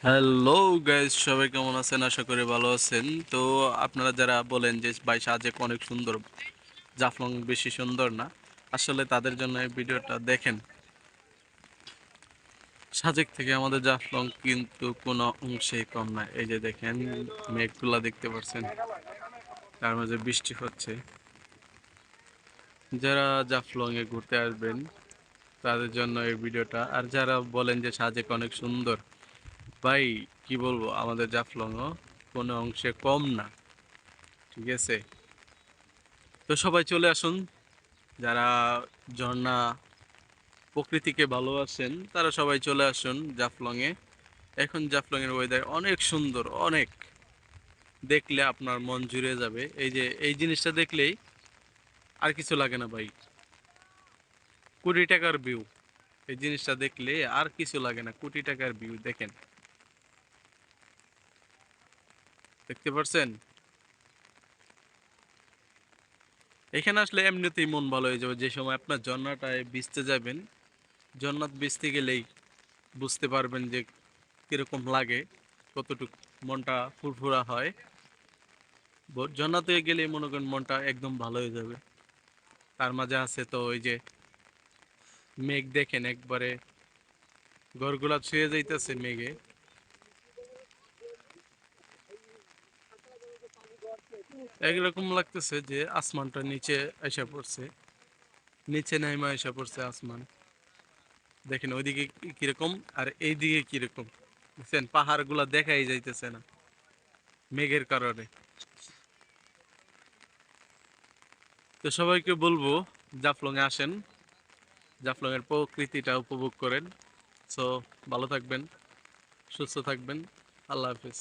Hello guys, সবাই কেমন আছেন? আশা করি ভালো আছেন। তো আপনারা যারা বলেন যে ভাই সাজেক অনেক সুন্দর, জাফলং বেশি সুন্দর না, আসলে তাদের জন্য এই ভিডিওটা দেখেন। সাজেক থেকে আমাদের জাফলং কিন্তু কোনো অংশেই কম না। এই যে দেখেন, মেঘগুলা দেখতে পাচ্ছেন, তার মাঝে বৃষ্টি হচ্ছে। যারা জাফলং এ ঘুরতে আসবেন তাদের জন্য এই ভিডিওটা। আর যারা বলেন যে সাজেক অনেক সুন্দর, ভাই কি বলবো, আমাদের জাফলংও কোনো অংশে কম না। ঠিক আছে, তো সবাই চলে আসুন। যারা ঝর্ণা প্রকৃতিকে ভালোবাসেন তারা সবাই চলে আসুন জাফলং এ। এখন জাফলং এর ওয়েদার অনেক সুন্দর, অনেক। দেখলে আপনার মন জুড়ে যাবে। এই যে এই জিনিসটা দেখলেই আর কিছু লাগে না ভাই। কোটি টাকার ভিউ, এই জিনিসটা দেখলে আর কিছু লাগে না। কোটি টাকার ভিউ দেখেন, দেখতে পারছেন? এখানে আসলে এমনিতেই মন ভালো হয়ে যাবে। যে সময় আপনার ঝর্ণাটায় ভিজতে যাবেন, ঝর্ণাত ভিজতে গেলেই বুঝতে পারবেন যে কিরকম লাগে, কতটুকু মনটা ফুরফুরা হয়। ঝর্ণাতে গেলে মনে করেন মনটা একদম ভালো হয়ে যাবে। তার মাঝে আছে তো ওই যে মেঘ, দেখেন একবারে ঘরগুলা ছুঁয়ে যাইতেছে মেঘে। একরকম লাগতেছে যে আসমানটা নিচে এসে পড়ছে, নিচে নাইমা এসে পড়ছে আসমান। দেখেন ওইদিকে কিরকম আর এইদিকে কিরকম, বুঝছেন? পাহাড় গুলা দেখাই যাইতেছে না মেঘের কারণে। তো সবাইকে বলবো জাফলং এ আসেন, জাফলং এর প্রকৃতিটা উপভোগ করেন। সো ভালো থাকবেন, সুস্থ থাকবেন। আল্লাহ হাফিজ।